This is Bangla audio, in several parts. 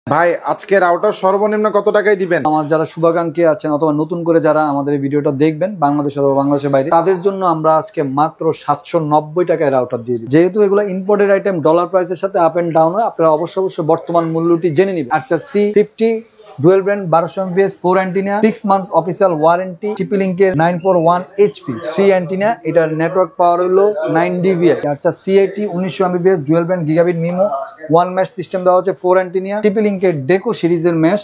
ভাই আজকে রাউটার সর্বনিম্ন কত টাকায় দিবেন? আমার যারা শুভাকাঙ্ক্ষী আছেন অথবা নতুন করে যারা আমাদের এই ভিডিওটা দেখবেন বাংলাদেশ অথবা বাংলাদেশের বাইরে, তাদের জন্য আমরা আজকে মাত্র 790 টাকায় রাউটার দিয়ে দিই। যেহেতু এগুলো ইম্পোর্টেড আইটেম, ডলার প্রাইসের সাথে আপ এন্ড ডাউন হয়, আপনারা অবশ্যই বর্তমান মূল্যটি জেনে নিবেন। আচ্ছা, C50 dual brand 1200 MPS 4 antenna, 6 months official warranty, TP-Link-এর 941 HP 3 অ্যান্টিনা, এটার নেটওয়ার্ক পাওয়ার হলো 9 dBi। আচ্ছা, C80 1900 MPS dual brand gigabit MIMO 1 mesh system দেওয়া হচ্ছে 4 অ্যান্টিনা, TP-Link-এর ডেকো সিরিজের mesh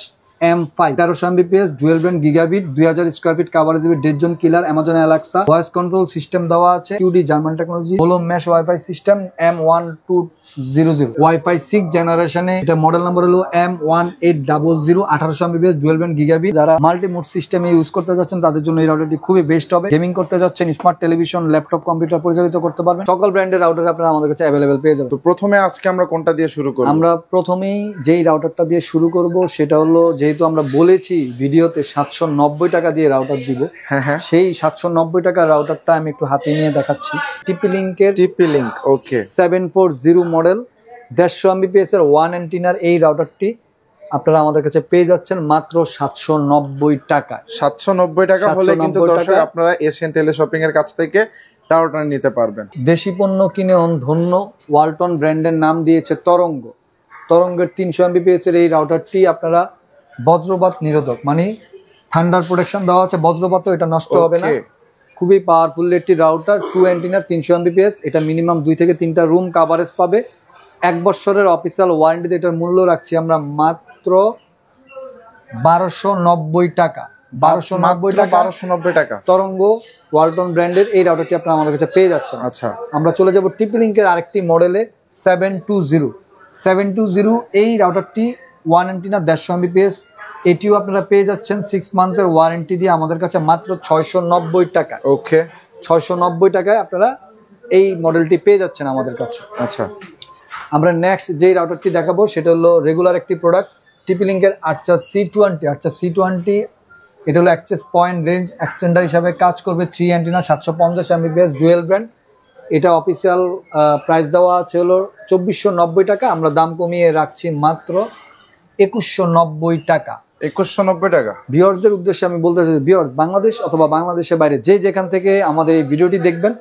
M5 1300 MBps dual brand gigabit 2000 square feet coverage with dead zone killer, Amazon Alexa voice control system দেওয়া আছে, QD জার্মান টেকনোলজি, হোলো mesh wifi system M1200, wifi 6 জেনারেশনে, এটা মডেল নাম্বার হলো M1800 1800 MBps dual brand gigabit. যারা মাল্টি মোড সিস্টেমে ইউজ করতে যাচ্ছেন তাদের জন্য এই রাউটারটি খুবই বেস্ট হবে। গেমিং করতে যাচ্ছেন, স্মার্ট টেলিভিশন, ল্যাপটপ, কম্পিউটার পরিচালিত করতে পারবেন। সকল ব্র্যান্ডের রাউটার আপনারা আমাদের কাছে অ্যাভেলেবেল পেয়ে যাবেন। তো প্রথমে আজকে আমরা কোনটা দিয়ে শুরু করব? আমরা প্রথমেই যেই রাউটারটা দিয়ে শুরু করব সেটা হলো, যেহেতু আমরা বলেছি ভিডিওতে 790 টাকা দিয়ে রাউটার দিব, সেই 790 টাকার রাউটারটা আমি একটু হাতে নিয়ে দেখাচ্ছি। TP-Link-এর TP-Link ওকে 740 মডেল 150 MBps এর 1 অ্যান্টিনার এই রাউটারটি আপনারা আমাদের কাছে পেয়ে যাচ্ছেন মাত্র 790 টাকা। 790 টাকা হলে কিন্তু দর্শক আপনারা এশিয়ান টেলিশপিং এর কাছ থেকে রাউটার নিতে পারবেন। দেশি পণ্য কিনে ধন্য। ওয়ালটন ব্র্যান্ডের নাম দিয়েছে তরঙ্গ। তরঙ্গের 300 MBps এর এই রাউটারটি আপনারা বজ্রপাত নিরোধক, মানে থান্ডার প্রোটেকশন দেওয়া আছে, বজ্রপাতও এটা নষ্ট হবে না। খুবই পাওয়ারফুল একটি রাউটার, 2 অ্যান্টিনার 300 MBps, এটা মিনিমাম 2 থেকে 3টা রুম কাভারেজ পাবে। 1 বছরের অফিসিয়াল ওয়ারেন্টিতে এটার মূল্য রাখছি আমরা মাত্র 1290 টাকা। 1290 টাকা তরঙ্গ ওয়ালটন ব্র্যান্ডের এই রাউটারটি আপনারা আমাদের কাছে পেয়ে যাচ্ছেন। আচ্ছা, আমরা চলে যাব TP-Link-এর আরেকটি মডেলে 720 এই রাউটারটি 1 অ্যান্টিনা 150 MBps, এটিও আপনারা পেয়ে যাচ্ছেন 6 মান্থের ওয়ারেন্টি দিয়ে আমাদের কাছে মাত্র 690 টাকা। ওকে, 690 টাকায় আপনারা এই মডেলটি পেয়ে যাচ্ছেন আমাদের কাছে। আচ্ছা, আমরা নেক্সট যেই রাউটারটি দেখাবো সেটা হলো রেগুলার একটি প্রোডাক্ট, TP-Link-এর আচ্ছা C20 এটা হলো অ্যাক্সেস পয়েন্ট রেঞ্জ এক্সটেন্ডার হিসাবে কাজ করবে। 3 অ্যান্টিনা 750 MBps ডুয়েল ব্র্যান্ড, এটা অফিসিয়াল প্রাইস দেওয়া আছে হলো 2490 টাকা। আমরা দাম কমিয়ে রাখছি মাত্র 2190 টাকা। 2190 টাকা। ভিউয়ার্সদের উদ্দেশ্যে আমি বলতে চাই, ভিউয়ার্স বাংলাদেশ অথবা বাংলাদেশের বাইরে যে যেখান থেকে আমাদের এই ভিডিওটি দেখবেন,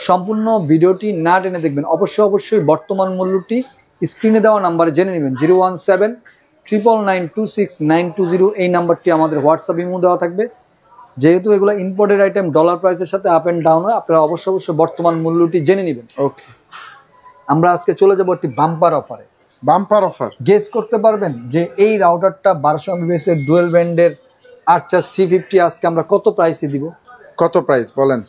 সম্পূর্ণ ভিডিওটি না টেনে দেখবেন। অবশ্যই বর্তমান মূল্যটি স্ক্রিনে দেওয়া নাম্বারে জেনে নেবেন। 01799926920 এই নাম্বারটি আমাদের হোয়াটসঅ্যাপ ইমো দেওয়া থাকবে। যেহেতু এগুলো ইম্পোর্টেড আইটেম, ডলার প্রাইসের সাথে আপ এন্ড ডাউন হয়, আপনারা অবশ্যই বর্তমান মূল্যটি জেনে নেবেন। ওকে, আমরা আজকে চলে যাব একটি বাম্পার অফারে। বাম্পার অফার গেস করতে পারবেন যে এই রাউটারটা 1200 MBps এর ডুয়েল ব্র্যান্ডের আর্চার C50 আজকে আমরা কত প্রাইসে দিব? কত প্রাইস বলেন?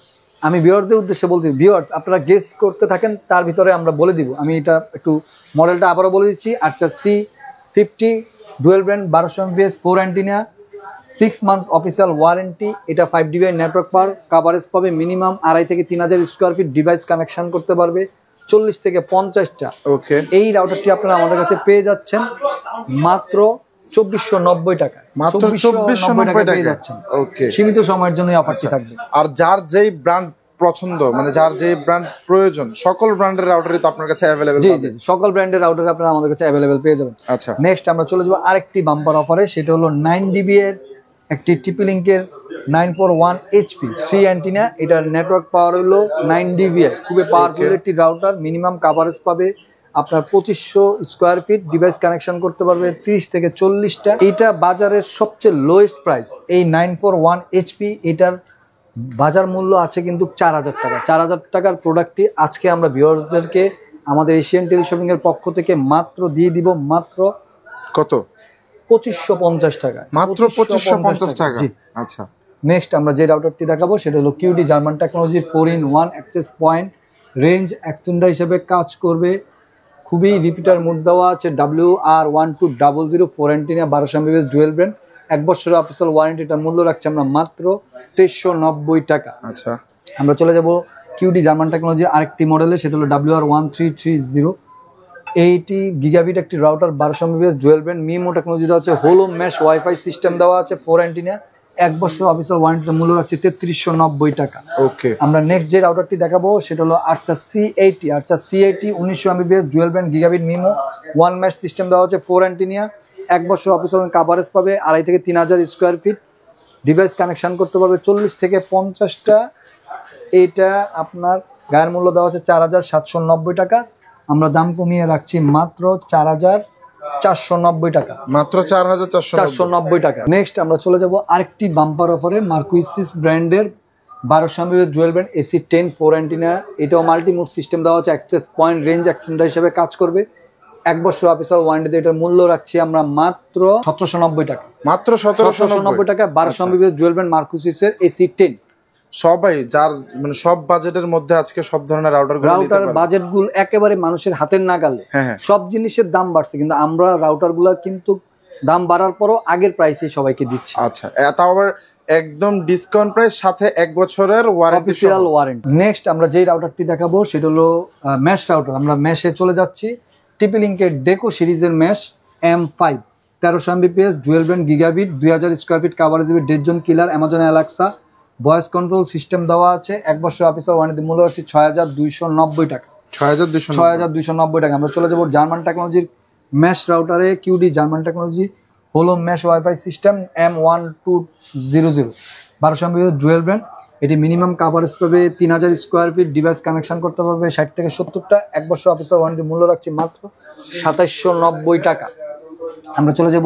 আমি ভিউয়ারদের উদ্দেশ্যে বলছি, ভিউয়ার্স আপনারা গেস করতে থাকেন, তার ভিতরে আমরা বলে দিব। আমি এটা একটু মডেলটা আবারও বলে দিচ্ছি। আর্চার C50 dual brand 1200 MBps 4 antenna, 6 months official warranty, এটা 5 dBi নেটওয়ার্ক পাওয়ার কাভারেজ পাবে, মিনিমাম 2500 থেকে 3000 স্কোয়ার ফিট ডিভাইস কানেকশন করতে পারবে, 40 থেকে 50টা। ওকে, এই রাউটারটি আপনারা আমাদের কাছে পেয়ে যাচ্ছেন মাত্র 2490 টাকা। মাত্র 2490 টাকা যাচ্ছেন। ওকে, সীমিত সময়ের জন্য এই অফারটি থাকবে। আর যার যেই ব্র্যান্ড পছন্দ, মানে যার যে ব্র্যান্ড প্রয়োজন, সকল ব্র্যান্ডের রাউটারই তো আপনার কাছে अवेलेबल জি, সকল ব্র্যান্ডের রাউটার আপনারা আমাদের কাছে अवेलेबल পেয়ে যাবেন। আচ্ছা, নেক্সট আমরা চলে যাব আরেকটি বাম্পার অফারে, সেটা হলো 9 dB এর একটি TP-Link-এর 941 HP 3 অ্যান্টিনা, এটার নেটওয়ার্ক পাওয়ার হলো 9 dBi, খুবই পাওয়ারফুল একটি রাউটার। মিনিমাম কাভারেজ পাবে আপনার 2500 স্কোয়ার ফিট, ডিভাইস কানেকশন করতে পারবে 30 থেকে 40টা। এটা বাজারের সবচেয়ে লোয়েস্ট প্রাইস। এই 941 HP এটার বাজার মূল্য আছে কিন্তু 4000 টাকা। 4000 টাকার প্রোডাক্টটি আজকে আমরা ভিউয়ারদেরকে আমাদের এশিয়ান টেলিশপিং এর পক্ষ থেকে মাত্র দিয়ে দিব মাত্র কত? 2550 টাকা। মাত্র 2550 টাকা। আচ্ছা, নেক্সট আমরা যে রাউটারটি দেখাবো সেটা হলো QD জার্মান টেকনোলজির 4-in-1 access point range extender হিসেবে কাজ করবে। খুবই রিপিটার মোড দেওয়া আছে, WR1200 4 antenna 1200 MBps dual brand, 1 বছরের অফিসিয়াল ওয়ারেন্টিটার মূল্য রাখছি আমরা মাত্র 2390 টাকা। আচ্ছা, আমরা চলে যাব QD জার্মান টেকনোলজি আরেকটি মডেলে, সেটা হলো WR1330 80 গিগাবিট একটি router 1200 MBps dual brand, MIMO technology দেওয়া আছে, হোলো মেশ ওয়াইফাই সিস্টেম দেওয়া আছে, 4 অ্যান্টিনা, 1 বছর অফিসিয়াল ওয়ারেন্টির মূল্য রাখছি 3390 টাকা। ওকে, আমরা নেক্সট যে রাউটারটি দেখাবো সেটা হলো Archer C80 1900 MBps dual brand gigabit MIMO 1 mesh system দেওয়া হচ্ছে, 4 অ্যান্টিনা, 1 বছর অফিস কাভারেজ পাবে 2.5 থেকে 3000 স্কোয়ার ফিট, ডিভাইস কানেকশন করতে পারবে 40 থেকে 50টা। এইটা আপনার গায়ের মূল্য দেওয়া হচ্ছে 4790 টাকা, আমরা দাম কমিয়ে রাখছি মাত্র 4490 টাকা, মাত্র 4490 টাকা। নেক্সট আমরা চলে যাব আরেকটি বাম্পার অফারে, মার্কুইসিস ব্র্যান্ডের 1200 mAh dual band AC 10 4 antenna. এটাও মাল্টি মোড সিস্টেম দেওয়া আছে, অ্যাক্সেস পয়েন্ট রেঞ্জ এক্সটেন্ডার হিসেবে কাজ করবে। 1 বছর অফিসিয়াল ওয়ারেন্টিতে এটার মূল্য রাখছি আমরা মাত্র 1790 টাকা, মাত্র 1790 টাকা। 1200 mAh ডুয়েল ব্যান্ড মার্কুইসিসের এসি 10। সবাই যার মানে সব বাজেটের মধ্যে আজকে সব ধরনের রাউটার বাজেট গুলো একেবারে মানুষের হাতের নাগালে। সব জিনিসের দাম বাড়ছে, কিন্তু আমরা রাউটার গুলা কিন্তু দাম বাড়ার পরও আগের প্রাইসে সবাইকে দিচ্ছি। আচ্ছা, তাও আবার একদম ডিসকাউন্ট প্রাইস, সাথে 1 বছরের ওয়ারেন্টি, অফিসিয়াল ওয়ারেন্টি। নেক্সট আমরা যেই রাউটারটি দেখাবো সেটা হলো মেশ রাউটার। আমরা মেশে চলে যাচ্ছি। টিপি লিঙ্কের ডেকো সিরিজের mesh M5 1300 Mbps dual band gigabit, 2000 square feet coverage, 1.5 zone killer, Amazon Alexa voice control system দেওয়া আছে। 1 বছর অফিসিয়াল ওয়ারেন্টি মূল্য হচ্ছে 6290 টাকা, 6290 টাকা। আমরা চলে যাবো জার্মান টেকনোলজির মেশ রাউটারে, কিউডি জার্মান টেকনোলজি হলো mesh wifi system M1200 1200 Mbps dual band. এটি মিনিমাম কাভারেজ পাবে 3000 স্কোয়ার ফিট, ডিভাইস কানেকশন করতে পারবে 60 থেকে 70টা। 1 বছর অফিসিয়াল ওয়ারেন্টি মূল্য রাখছি মাত্র 2790 টাকা। আমরা চলে যাব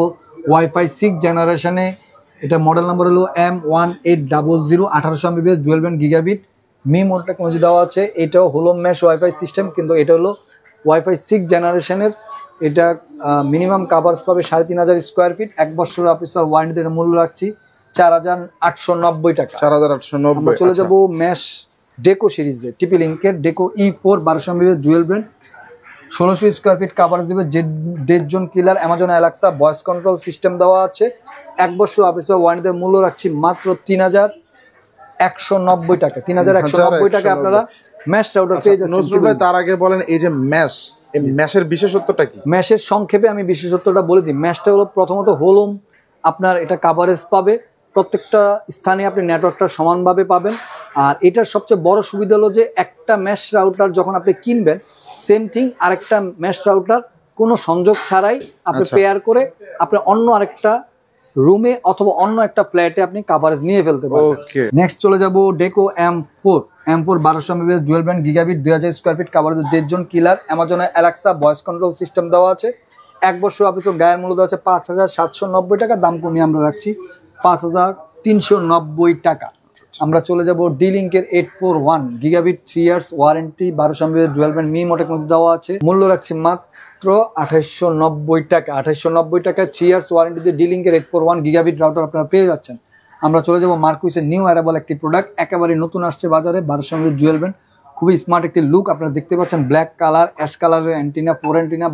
ওয়াইফাই 6 জেনারেশনে, এটা মডেল নাম্বার হলো M1800 1800 Mbps dual band gigabit, mode technology দেওয়া আছে। এটাও হলো মেশ ওয়াইফাই সিস্টেম, কিন্তু এটা হলো ওয়াইফাই 6 জেনারেশনের। এটা মিনিমাম কাভারেজ পাবে 3500 স্কোয়ার ফিট। 1 বছর অফিসিয়াল ওয়ারেন্টিতে এটা মূল্য রাখছি 4890 টাকা, 4890। আমরা চলে যাব মেশ ডেকো সিরিজে, টিপি লিঙ্কের Deco E4 1200 Mbps dual band 1600 square feet coverage দেবে, 1.5 zone killer, Amazon Alexa voice control system দেওয়া আছে। 1 বছর অফিসিয়াল ওয়ারেন্টিতে মূল্য রাখছি মাত্র 3190 টাকা, 3190 টাকা আপনারা মেশ রাউটার পেয়ে যাচ্ছেন। নজরুল ভাই, তার আগে বলেন এই যে মেশ, এই মেশের বিশেষত্বটা কি? মেশের সংক্ষেপে আমি বিশেষত্বটা বলে দিই। মেশটা হলো প্রথমত হলো আপনার এটা কাভারেজ পাবে, প্রত্যেকটা স্থানে আপনি নেটওয়ার্কটা সমানভাবে পাবেন। আর এটার সবচেয়ে বড় সুবিধা হলো যে একটা মেশ রাউটার যখন আপনি কিনবেন, সেম থিং আরেকটা মেশ রাউটার কোনো সংযোগ ছাড়াই আপনি পেয়ার করে আপনি অন্য আরেকটা রুমে অথবা অন্য একটা ফ্ল্যাটে আপনি কাভারেজ নিয়ে ফেলতে পারবেন। নেক্সট চলে যাব ডেকো M4 1200 Mbps dual band gigabit, 2000 square feet coverage, 1.5 zone কিলার, অ্যামাজনে অ্যালেক্সা ভয়েস কন্ট্রোল সিস্টেম দেওয়া আছে। 1 বছর অফিসিয়াল গায়ের মূল্য দেওয়া আছে 5790 টাকা, দাম কমিয়ে আমরা রাখছি 5390 টাকা। আমরা চলে যাব ডি লিঙ্কের 841 gigabit 3 years warranty, 1200 Mbps dual band মোডের মধ্যে দেওয়া আছে। মূল্য রাখছি মাত্র 2890 টাকা, 2890 টাকা 3 ইয়ার্স ওয়ারেন্টিতে ডি লিঙ্কের 841 গিগাবিট রাউটার আপনারা পেয়ে যাচ্ছেন। আমরা চলে যাব মার্কুইসের নিউ অ্যারাইভাল একটি প্রোডাক্ট, একেবারে নতুন আসছে বাজারে, 1200 Mbps ডুয়েল ব্যান্ড, খুবই স্মার্ট একটি লুক। আপনারা দেখতে পাচ্ছেন ব্ল্যাক কালার, অ্যাশ কালারের antenna, 4 antenna,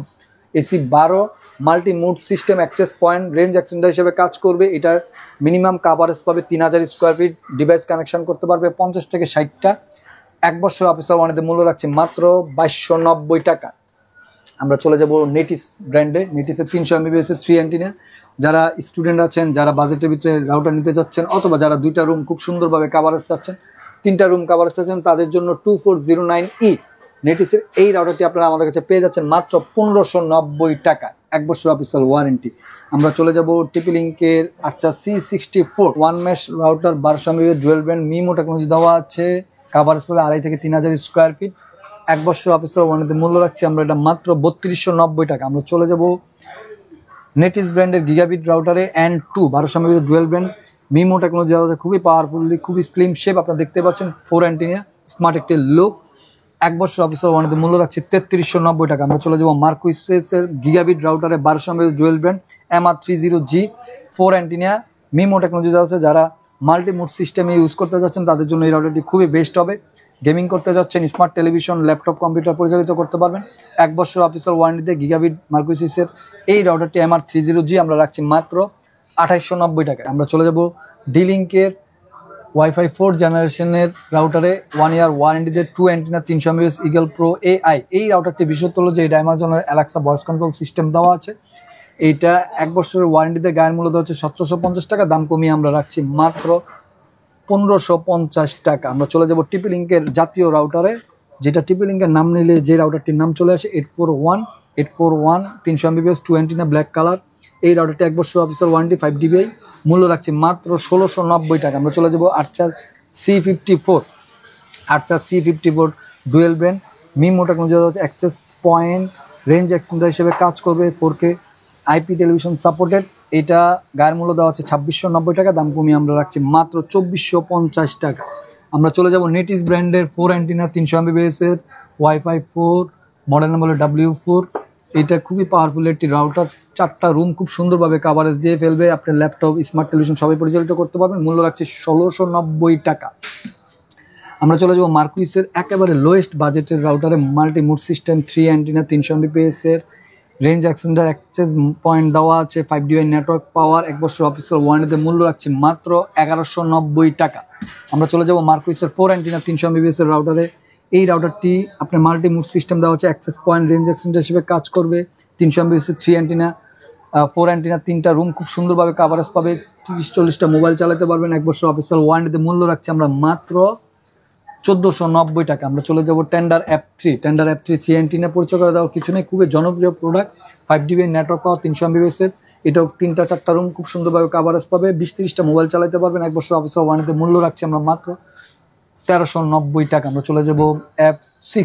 AC 12, multi mode system, access point range extender হিসেবে কাজ করবে। এটার মিনিমাম কাভারেজ পাবে 3000 স্কোয়ার ফিট, ডিভাইস কানেকশন করতে পারবে 50 থেকে 60টা। 1 বছর অফিসিয়াল ওয়ারেন্টিতে মূল্য রাখছি মাত্র 2290 টাকা। আমরা চলে যাব নেটিস ব্র্যান্ডে, নেটিসের 300 Mbps 3 অ্যান্টিনা। যারা স্টুডেন্ট আছেন, যারা বাজেটের ভিতরে রাউটার নিতে যাচ্ছেন, অথবা যারা 2টা রুম খুব সুন্দরভাবে কাভারেজ চাচ্ছেন, 3টা রুম কাভারেজ চাচ্ছেন, তাদের জন্য 2409E নেটিসের এই রাউটারটি আপনারা আমাদের কাছে পেয়ে যাচ্ছেন মাত্র 1590 টাকা, 1 বছর অফিসিয়াল ওয়ারেন্টি। আমরা চলে যাব টিপি লিঙ্কের C64 one mesh router, 1200 Mbps dual band, MIMO technology দেওয়া আছে, কাভারেজ পাবে 2.5 থেকে 3000 স্কোয়ার ফিট। 1 বছর অফিসিয়াল ওয়ারেন্টিতে মূল্য রাখছি আমরা এটা মাত্র 3290 টাকা। আমরা চলে যাব নেটিস ব্র্যান্ডের গিগাবিট রাউটারে N2 1200 Mbps dual band, MIMO technology দেওয়া আছে, খুবই পাওয়ারফুলি, খুবই স্লিম শেপ, আপনারা দেখতে পাচ্ছেন 4 অ্যান্টিনা, স্মার্ট একটি লুক। 1 বছর অফিসিয়াল ওয়ারেন্টিতে মূল্য রাখছি 3390 টাকা। আমরা চলে যাব মার্কুইসের গিগাবিট রাউটারে 1200 Mbps dual band, MR30G 4 antenna, MIMO technology দেওয়া আছে। যারা মাল্টি মুড সিস্টেমে ইউজ করতে যাচ্ছেন তাদের জন্য এই রাউটারটি খুবই বেস্ট হবে। গেমিং করতে যাচ্ছেন, স্মার্ট টেলিভিশন, ল্যাপটপ, কম্পিউটার পরিচালিত করতে পারবেন। 1 বছর অফিসিয়াল ওয়ারেন্টিতে গিগাবিট মার্কুইসের এই রাউটারটি MR30G আমরা রাখছি মাত্র 2890 টাকায়। আমরা চলে যাব ডি লিঙ্কের ওয়াইফাই 4 জেনারেশনের রাউটারে 1 ইয়ার ওয়ারেন্টিতে 2 antenna 300 Mbps eagle pro AI। এই রাউটারটি বিশেষত্ব হলো যে এটা অ্যামাজনের অ্যালেক্সা ভয়েস কন্ট্রোল সিস্টেম দেওয়া আছে। এইটা 1 বছরের ওয়ারেন্টিতে গায়ের মূল্য দেওয়া হচ্ছে 1750 টাকা, দাম কমিয়ে আমরা রাখছি মাত্র 1550 টাকা। আমরা চলে যাব টিপি লিঙ্কের জাতীয় রাউটারে, যেটা টিপি লিঙ্কের নাম নিলে যে রাউটারটির নাম চলে আসে 841 300 Mbps 2 অ্যান্টিনা ব্ল্যাক কালার, এই রাউটারটি 1 বছর অফিসিয়াল ওয়ারেন্টি 5 DBI, মূল্য রাখছি মাত্র 1690 টাকা। আমরা চলে যাবো Archer C54। Archer C54 dual brand, MIMO technology হচ্ছে অ্যাক্সেস পয়েন্ট রেঞ্জ এক্সটেন্ডার হিসেবে কাজ করবে, 4K IP টেলিভিশন সাপোর্টেড। এটা গায়ের মূল্য দেওয়া হচ্ছে 2690 টাকা, দাম কমিয়ে আমরা রাখছি মাত্র 2450 টাকা। আমরা চলে যাব নেটিস ব্র্যান্ডের 4 অ্যান্টিনা 300 Mbps এর ওয়াইফাই 4, মডেল নাম্বার হলো W4। এটা খুবই পাওয়ারফুল একটি রাউটার, 4টা রুম খুব সুন্দরভাবে কাভারেজ দিয়ে ফেলবে, আপনার ল্যাপটপ স্মার্ট টেলিভিশন সবাই পরিচালিত করতে পারবেন। মূল্য রাখছি 1690 টাকা। আমরা চলে যাবো মার্কুইসের একেবারে লোয়েস্ট বাজেটের রাউটারে multi mode system 3 antenna 300 Mbps এর রেঞ্জ এক্সটেন্ডার অ্যাক্সেস পয়েন্ট দেওয়া আছে, 5 DBI নেটওয়ার্ক পাওয়ার, 1 বছর অফিসিয়াল ওয়ারেন্টিতে। মূল্য রাখছি মাত্র 1190 টাকা। আমরা চলে যাবো মার্কুইসের 4 অ্যান্টিনা 300 Mbps এর রাউটারে। এই রাউটারটি আপনার মাল্টি মুড সিস্টেম দেওয়া হচ্ছে, অ্যাক্সেস পয়েন্ট রেঞ্জ এক্সটেন্ডার হিসেবে কাজ করবে, 300 Mbps এর 3 অ্যান্টিনা 4 অ্যান্টিনা 3টা রুম খুব সুন্দরভাবে কাভারেজ পাবে, 30-40টা মোবাইল চালাতে পারবেন, 1 বছর অফিসিয়াল ওয়ারেন্টিতে। মূল্য রাখছি আমরা মাত্র 1490 টাকা। আমরা চলে যাবো tender F3। Tender F3 3 antenna, পরিচয় করে দেওয়ার কিছু নেই, খুবই জনপ্রিয় product, 5 DBI network power, 300 Mbps এর। এটাও 3-4টা রুম খুব সুন্দরভাবে কাভারেজ পাবে, 20-30টা মোবাইল চালাতে পারবেন, 1 বছর অফিসিয়াল ওয়ারেন্টিতে। মূল্য রাখছি আমরা মাত্র 1390 টাকা। আমরা চলে যাবো F6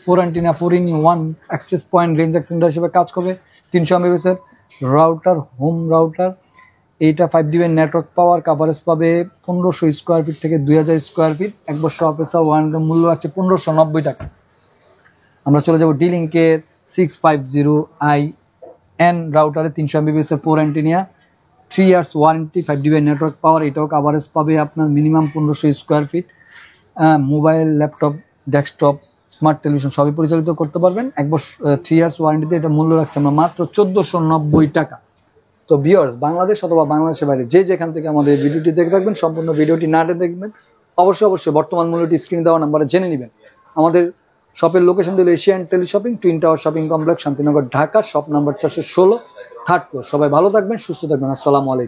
4 antenna 4-in-1 access point range extender হিসেবে কাজ করবে, 300 Mbps এর রাউটার, হোম রাউটার। এইটা 5 DBI নেটওয়ার্ক পাওয়ার, কাভারেজ পাবে 1500 স্কোয়ার ফিট থেকে 2000 স্কোয়ার ফিট, 1 বছর অফিসিয়াল ওয়ারেন্টির। মূল্য আছে 1590 টাকা। আমরা চলে যাব D-Link-এর 650IN রাউটারে 300 Mbps এর 4 antenna, 3 years warranty, 5 DBI network power. এটাও কাভারেজ পাবে আপনার minimum 1500 square feet, mobile, laptop, desktop, smart television সবই পরিচালিত করতে পারবেন, 1 বছর 3 ইয়ার্স ওয়ারেন্টিতে। এটা মূল্য রাখছে আমরা মাত্র 1490 টাকা। তো ভিউয়ার্স, বাংলাদেশ অথবা বাংলাদেশের বাইরে যে যেখান থেকে আমাদের ভিডিওটি দেখে থাকবেন, সম্পূর্ণ ভিডিওটি না দেখবেন, অবশ্যই বর্তমান মূল্যটি স্ক্রিনে দেওয়া নাম্বারে জেনে নেবেন। আমাদের শপের লোকেশন দিল Asian tele shopping, twin tower shopping complex, Shantinagar, Dhaka, shop number 416, 3rd floor. সবাই ভালো থাকবেন, সুস্থ থাকবেন। আসসালামু আলাইকুম।